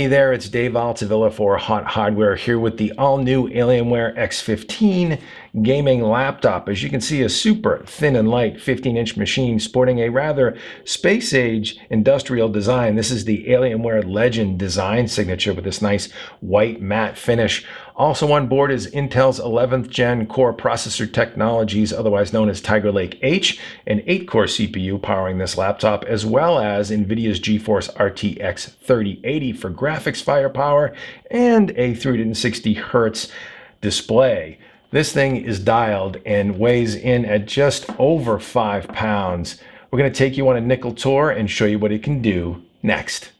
Hey there, it's Dave Altavilla for Hot Hardware here with the all-new Alienware X15 gaming laptop. As you can see, a super thin and light 15-inch machine sporting a rather space-age industrial design. This is the Alienware Legend design signature with this nice white matte finish. Also on board is Intel's 11th gen core processor technologies, otherwise known as Tiger Lake H, an 8-core CPU powering this laptop, as well as NVIDIA's GeForce RTX 3080 for graphics firepower and a 360 hertz display. This thing is dialed and weighs in at just over 5 pounds. We're going to take you on a nickel tour and show you what it can do next.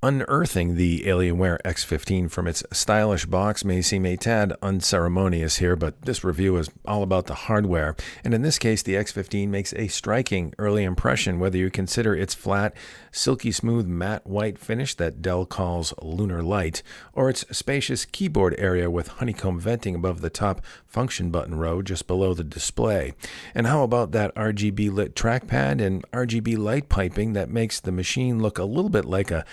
Unearthing the Alienware X15 from its stylish box may seem a tad unceremonious here, but this review is all about the hardware. And in this case, the X15 makes a striking early impression, whether you consider its flat, silky smooth matte white finish that Dell calls lunar light, or its spacious keyboard area with honeycomb venting above the top function button row just below the display. And how about that RGB lit trackpad and RGB light piping that makes the machine look a little bit like a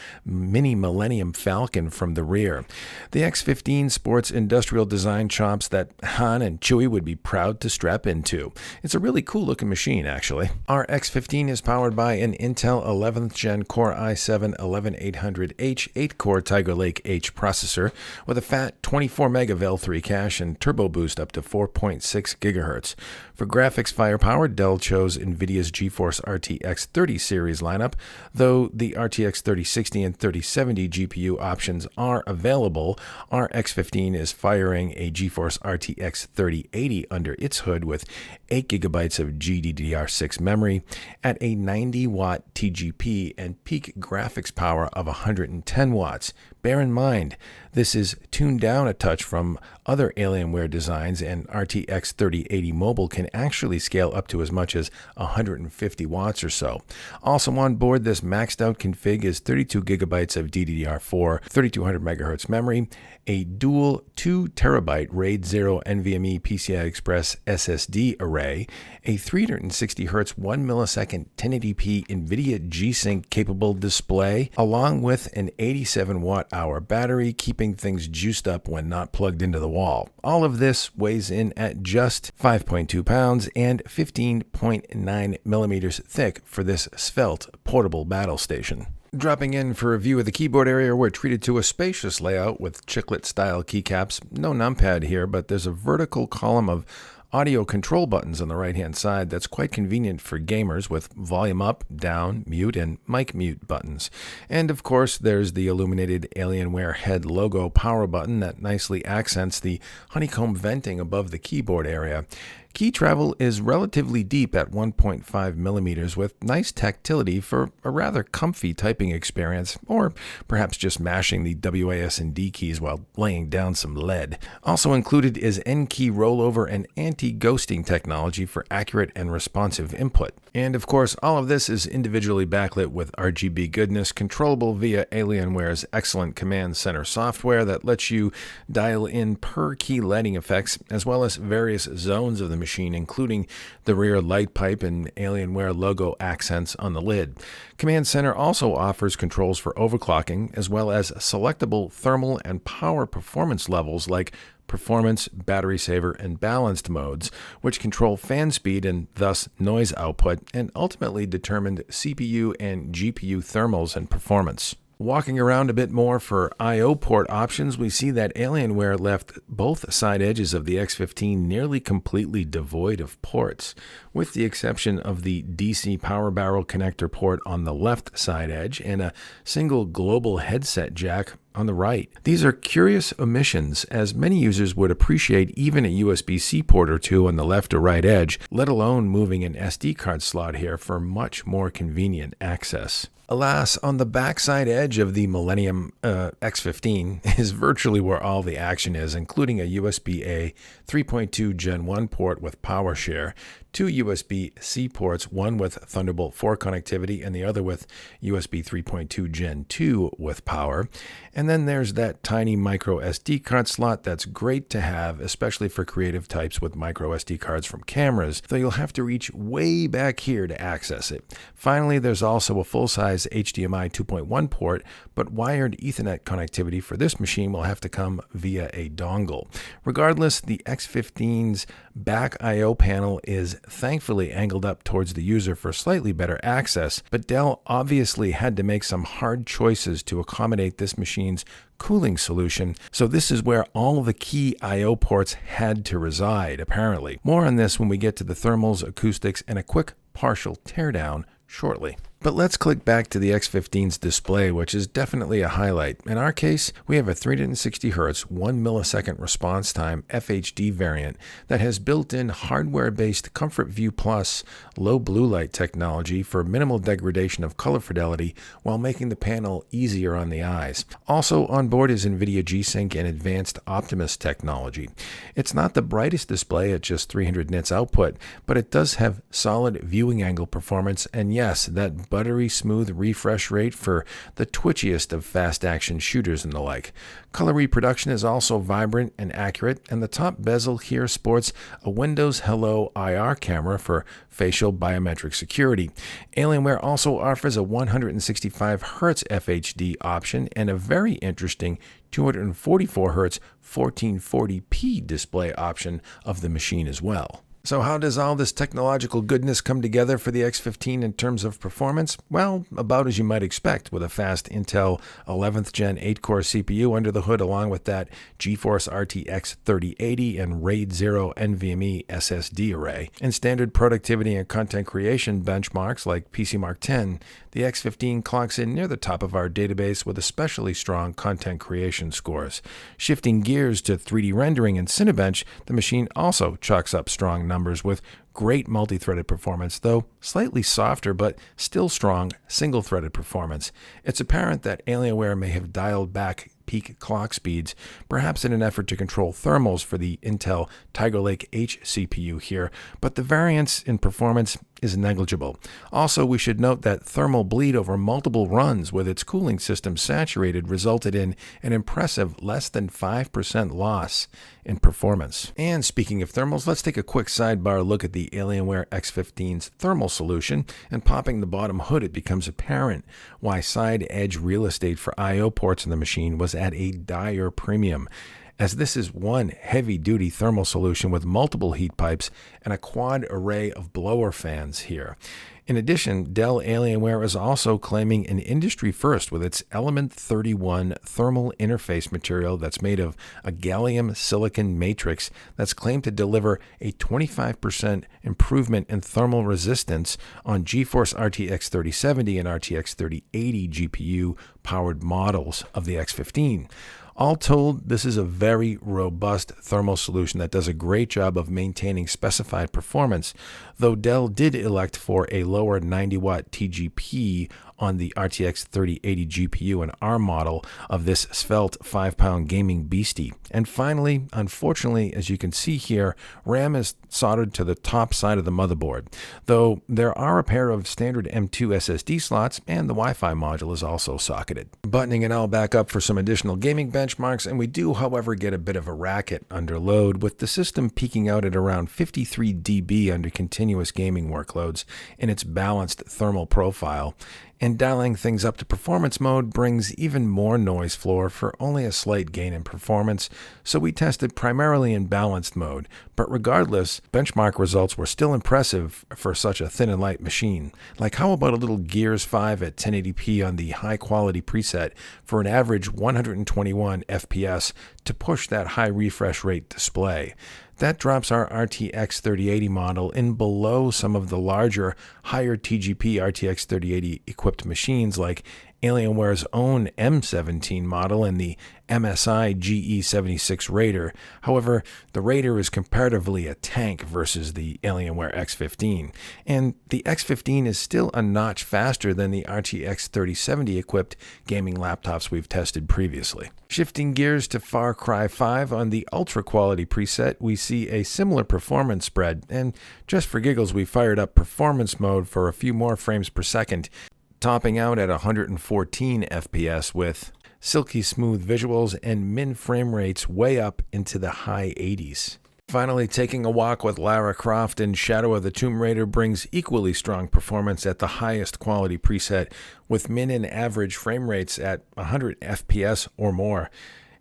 mini Millennium Falcon from the rear. The X15 sports industrial design chops that Han and Chewie would be proud to strap into. It's a really cool looking machine, actually. Our X15 is powered by an Intel 11th gen Core i7-11800H 8-core Tiger Lake H processor with a fat 24 meg of L3 cache and turbo boost up to 4.6 gigahertz. For graphics firepower, Dell chose NVIDIA's GeForce RTX 30 series lineup, though the RTX 3060 and 3070 GPU options are available. Our X15 is firing a GeForce RTX 3080 under its hood with 8 gigabytes of GDDR6 memory at a 90-watt TGP and peak graphics power of 110 watts. Bear in mind, this is tuned down a touch from other Alienware designs, and RTX 3080 Mobile can actually scale up to as much as 150 watts or so. Also on board, this maxed out config is 32 gigabytes of DDR4, 3200 megahertz memory, a dual 2 terabyte RAID 0 NVMe PCI Express SSD array, a 360 hertz 1 millisecond 1080p NVIDIA G-Sync capable display, along with an 87 watt hour battery, keeping things juiced up when not plugged into the wall. All of this weighs in at just 5.2 pounds and 15.9 millimeters thick for this svelte portable battle station. Dropping in for a view of the keyboard area, we're treated to a spacious layout with chiclet-style keycaps. No numpad here, but there's a vertical column of audio control buttons on the right-hand side that's quite convenient for gamers with volume up, down, mute, and mic mute buttons. And of course, there's the illuminated Alienware head logo power button that nicely accents the honeycomb venting above the keyboard area. Key travel is relatively deep at 1.5 millimeters with nice tactility for a rather comfy typing experience, or perhaps just mashing the WAS and D keys while laying down some lead. Also included is N-key rollover and anti-ghosting technology for accurate and responsive input. And of course, all of this is individually backlit with RGB goodness, controllable via Alienware's excellent command center software that lets you dial in per key lighting effects, as well as various zones of the machine, including the rear light pipe and Alienware logo accents on the lid. Command Center also offers controls for overclocking, as well as selectable thermal and power performance levels like performance, battery saver, and balanced modes, which control fan speed and thus noise output, and ultimately determined CPU and GPU thermals and performance. Walking around a bit more for I/O port options, we see that Alienware left both side edges of the X15 nearly completely devoid of ports, with the exception of the DC power barrel connector port on the left side edge and a single global headset jack on the right. These are curious omissions, as many users would appreciate even a USB-C port or two on the left or right edge, let alone moving an SD card slot here for much more convenient access. Alas, on the backside edge of the Millennium X15 is virtually where all the action is, including a USB-A 3.2 Gen 1 port with power share, two USB-C ports, one with Thunderbolt 4 connectivity and the other with USB 3.2 Gen 2 with power. And then there's that tiny micro SD card slot that's great to have, especially for creative types with micro SD cards from cameras, though you'll have to reach way back here to access it. Finally, there's also a full-size HDMI 2.1 port, but wired Ethernet connectivity for this machine will have to come via a dongle. Regardless, the X15's back I/O panel is thankfully angled up towards the user for slightly better access, but Dell obviously had to make some hard choices to accommodate this machine's cooling solution, so this is where all the key I/O ports had to reside, apparently. More on this when we get to the thermals, acoustics, and a quick partial teardown shortly. But let's click back to the X15's display, which is definitely a highlight. In our case, we have a 360 Hz, 1 millisecond response time FHD variant that has built-in hardware-based Comfort View Plus low blue light technology for minimal degradation of color fidelity while making the panel easier on the eyes. Also on board is NVIDIA G-Sync and advanced Optimus technology. It's not the brightest display at just 300 nits output, but it does have solid viewing angle performance, and yes, that buttery smooth refresh rate for the twitchiest of fast action shooters and the like. Color reproduction is also vibrant and accurate, and the top bezel here sports a Windows Hello IR camera for facial biometric security. Alienware also offers a 165 Hz FHD option and a very interesting 244 Hz 1440p display option of the machine as well. So how does all this technological goodness come together for the X15 in terms of performance? Well, about as you might expect, with a fast Intel 11th Gen 8-core CPU under the hood, along with that GeForce RTX 3080 and RAID 0 NVMe SSD array. In standard productivity and content creation benchmarks like PCMark 10, the X15 clocks in near the top of our database with especially strong content creation scores. Shifting gears to 3D rendering and Cinebench, the machine also chalks up strong numbers with great multi-threaded performance, though slightly softer but still strong single-threaded performance. It's apparent that Alienware may have dialed back peak clock speeds, perhaps in an effort to control thermals for the Intel Tiger Lake H CPU here, but the variance in performance is negligible. Also, we should note that thermal bleed over multiple runs with its cooling system saturated resulted in an impressive less than 5% loss in performance. And speaking of thermals, let's take a quick sidebar look at the Alienware X15's thermal solution, and popping the bottom hood, it becomes apparent why side edge real estate for I/O ports in the machine was at a dire premium, as this is one heavy-duty thermal solution with multiple heat pipes and a quad array of blower fans here. In addition, Dell-Alienware is also claiming an industry first with its Element 31 thermal interface material that's made of a gallium silicon matrix that's claimed to deliver a 25% improvement in thermal resistance on GeForce RTX 3070 and RTX 3080 GPU-powered models of the X15. All told, this is a very robust thermal solution that does a great job of maintaining specified performance, though Dell did elect for a lower 90-watt TGP on the RTX 3080 GPU and ARM model of this svelte 5-pound gaming beastie. And finally, unfortunately, as you can see here, RAM is soldered to the top side of the motherboard, though there are a pair of standard M2 SSD slots and the Wi-Fi module is also socketed. Buttoning it all back up for some additional gaming benchmarks, and we do, however, get a bit of a racket under load, with the system peaking out at around 53 dB under continuous gaming workloads in its balanced thermal profile. And dialing things up to performance mode brings even more noise floor for only a slight gain in performance, so we tested primarily in balanced mode, but regardless, benchmark results were still impressive for such a thin and light machine. Like, how about a little Gears 5 at 1080p on the high quality preset for an average 121 FPS to push that high refresh rate display? That drops our RTX 3080 model in below some of the larger, higher TGP RTX 3080 equipped machines like Alienware's own M17 model and the MSI GE76 Raider. However, the Raider is comparatively a tank versus the Alienware X15, and the X15 is still a notch faster than the RTX 3070 equipped gaming laptops we've tested previously. Shifting gears to Far Cry 5, on the Ultra Quality preset, we see a similar performance spread, and just for giggles, we fired up performance mode for a few more frames per second, topping out at 114 FPS with silky smooth visuals and min frame rates way up into the high 80s. Finally, taking a walk with Lara Croft in Shadow of the Tomb Raider brings equally strong performance at the highest quality preset, with min and average frame rates at 100 FPS or more.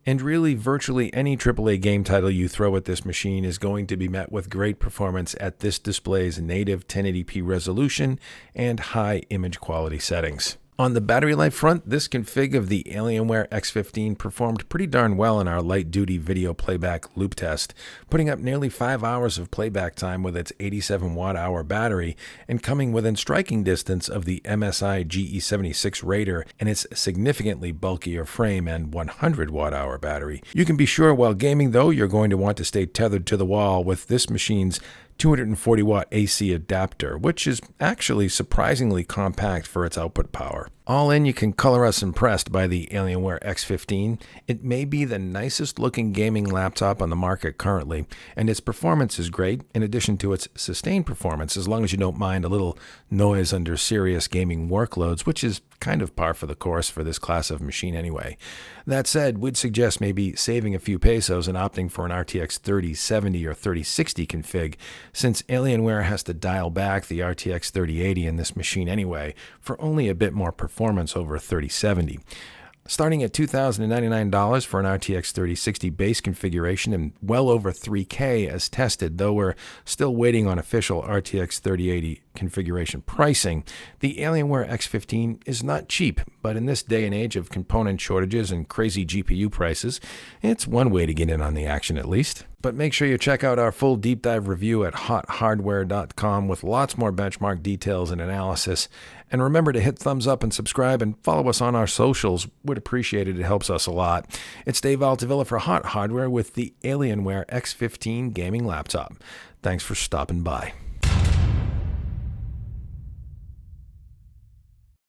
And really, virtually any AAA game title you throw at this machine is going to be met with great performance at this display's native 1080p resolution and high image quality settings. On the battery life front, this config of the Alienware X15 performed pretty darn well in our light-duty video playback loop test, putting up nearly 5 hours of playback time with its 87 watt-hour battery, and coming within striking distance of the MSI GE76 Raider and its significantly bulkier frame and 100 watt-hour battery. You can be sure while gaming, though, you're going to want to stay tethered to the wall with this machine's 240 watt AC adapter, which is actually surprisingly compact for its output power. All in, you can color us impressed by the Alienware X15. It may be the nicest looking gaming laptop on the market currently, and its performance is great, in addition to its sustained performance, as long as you don't mind a little noise under serious gaming workloads, which is kind of par for the course for this class of machine anyway. That said, we'd suggest maybe saving a few pesos and opting for an RTX 3070 or 3060 config, since Alienware has to dial back the RTX 3080 in this machine anyway for only a bit more performance over 3070. Starting at $2,099 for an RTX 3060 base configuration and well over $3,000 as tested, though we're still waiting on official RTX 3080 configuration pricing, the Alienware X15 is not cheap, but in this day and age of component shortages and crazy GPU prices, it's one way to get in on the action at least. But make sure you check out our full deep dive review at hothardware.com with lots more benchmark details and analysis. And remember to hit thumbs up and subscribe and follow us on our socials. Would appreciate it. It helps us a lot. It's Dave Altavilla for Hot Hardware with the Alienware X15 gaming laptop. Thanks for stopping by.